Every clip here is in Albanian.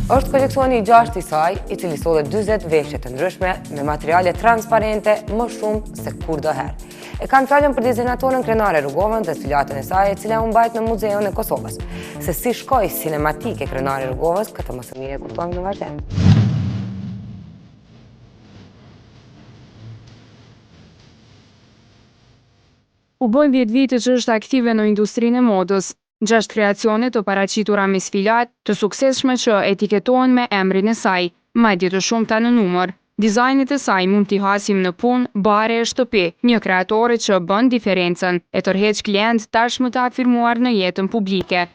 Është koleksioni i 6 i saj, i cili sollet 40 veshje të ndryshme me materiale transparente më shumë se kurdoherë. E kam fjalën për dizajnatorën Krenare Rrugovën dhe sfilatën e saj, e cila u mbajt në Muzeun e Kosovës. Se si shkoi sinematike Krenare Rrugovës, këtë më së miri e kuptojmë në vazhdim. U bën 10 vite që është aktive në industrinë e modës. 6 kreacione të paraqitura me sfilat të suksesshme që etiketohen me emrin e saj, madje të shumta në numër. Dizajnet e saj mund t'i hasim në punë, bare e shtëpi, një kreatore që bën diferencën, e tërheq klient tashmë të afirmuar në jetën publike.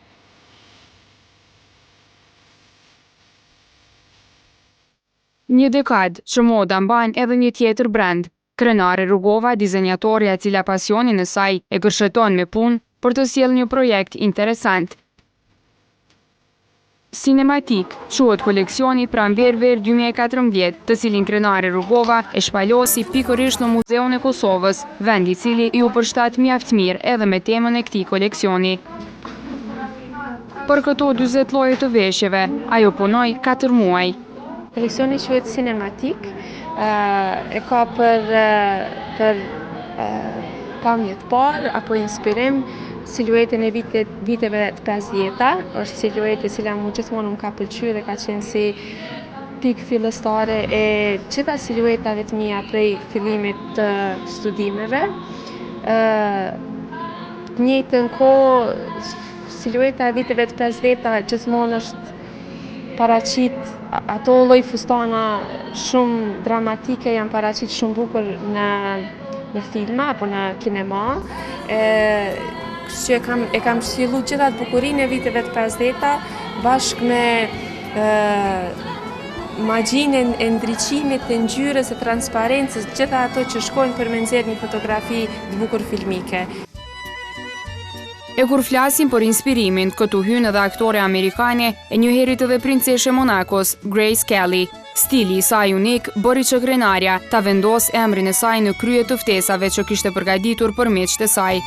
Një dekadë që moda mban edhe një tjetër brand. Krenare Rrugova, dizajnatorja e cila pasionin e saj e gërsheton me punë për të sjellë një projekt interesant. Cinematik quhet koleksioni pranverë 2014, të cilin Krenare Rrugova e shpalosi pikërisht në Muzeun e Kosovës, vend i cili ju përshtat mjaft mirë edhe me temën e këtij koleksioni. Për këto 40 lloje të veshjeve, ajo punoi 4 muaj. Koleksioni quhet Cinematik, e ka për pamje të parë apo inspirim siluetën e viteve të 50-ta, është siluetë e cila gjithmonë më ka pëlqyer dhe ka qenë si pikë fillestare e gjitha siluetave të mia prej fillimit të studimeve. Në njëjtën kohë, silueta e viteve të 50-ta gjithmonë është paraqit ato lloj fustana shumë dramatike, janë paraqit shumë bukur në filma apo në kinema. Kështu që e kam sjellur gjitha të bukurinë e viteve të 50-ta bashkë me magjinë e ndriçimit të ngjyrës e transparencës, gjitha ato që shkojnë për me nxjerrë një fotografi të bukur filmike. E kur flasim për inspirimin, këtu hyn edhe aktore amerikane e njëherët edhe princeshe Monakos, Grace Kelly. Stili i saj unik bëri që Krenaria ta vendos emrin e saj në krye të ftesave që kishte përgatitur për miqtë e saj.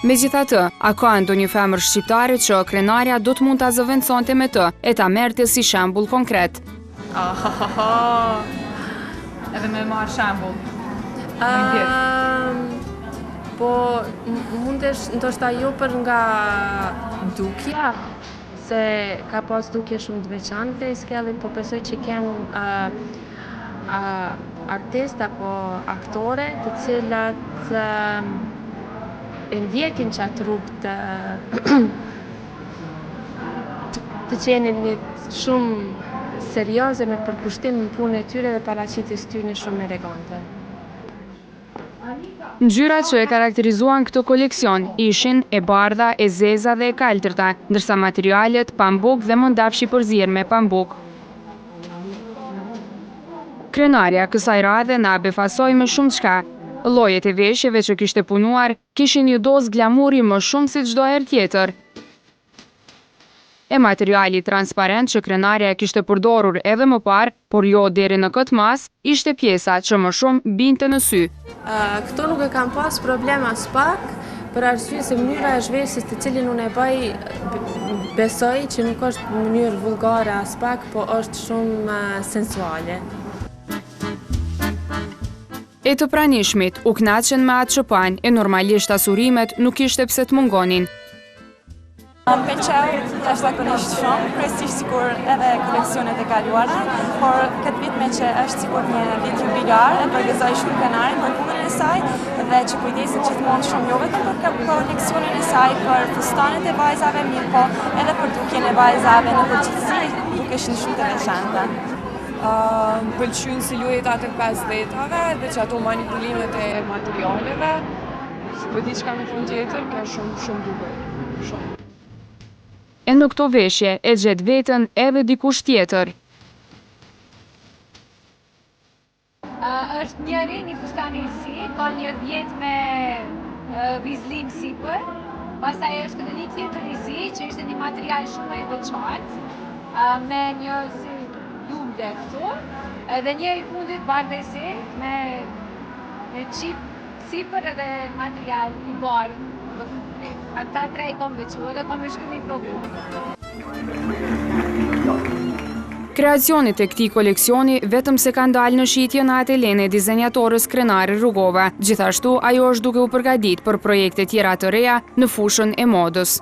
Megjithatë, a ka ndonjë femër shqiptare që Krenaria do të mund ta zëvendësonte me të e ta merrte si shembull konkret? Edhe me marrë shembull. Po mundesh ndoshta jo për nga dukja, se ka pas dukje shumë të veçante i Skellit, po besoj që kenë artist apo aktore të cilat e ndjekin qatë rrugë të qenë shumë serioze me përkushtim në punën e tyre dhe paraqitjes tyre shumë elegante. Ngjyrat që e karakterizuan këtë koleksion ishin e bardha, e zeza dhe e kaltërta, ndërsa materialet pambuk dhe mondafshi përzier me pambuk. Krenaria kësaj radhe na befasoi me shumë çka. Llojet e veshjeve që kishte punuar kishin një dozë glamuri më shumë se çdo herë tjetër. E materiali transparent që Krenaria kishte përdorur edhe më parë, por jo deri në këtë mas, ishte pjesa që më shumë binte në sy. Këto nuk e kam pas problem as pak, për arsye se mënyra e zhveshjes të cilin unë e bëj, besoj që nuk është mënyrë vulgare as pak, po është shumë sensuale. E të pranishmit u kënaqen me atë që pan, e normalisht asurimet nuk ishte pse të mungonin. Më pëlqeu jashtëzakonisht shumë, kryesisht sikur edhe koleksionet e kaluara, por këtë vit me që është sikur një vit jubilar, e përgëzoj shumë Krenarin për punën e saj dhe që kujdeset gjithmonë shumë jo vetëm për koleksionin e saj, për fustanet e vajzave, mirë po edhe për dukjen e vajzave në përgjithësi, dukeshin shumë të veçanta. Pëlqyen siluetat e 50-tave dhe që ato manipulimet e materialeve. Po diçka në fund tjetër, ka shumë bukur. Shumë. E në këto veshje e gjet veten edhe dikush tjetër. Është një fustan i si, ka një djetë me vizlim sipër, pastaj është edhe një tjetër i si, që ishte një material shumë e veçantë, me një si lumde këtu, edhe një i fundit bardhësi me çip sipër edhe material i bardhë. Ata tre i kom veçuar dhe kom e shkru një provu. Kreacionit e këtij koleksioni vetëm se ka ndalë në shitje në atelen e dizenjatorës Krenare Rugova. Gjithashtu, ajo është duke u përgatitur për projekte tjera të reja në fushën e modës.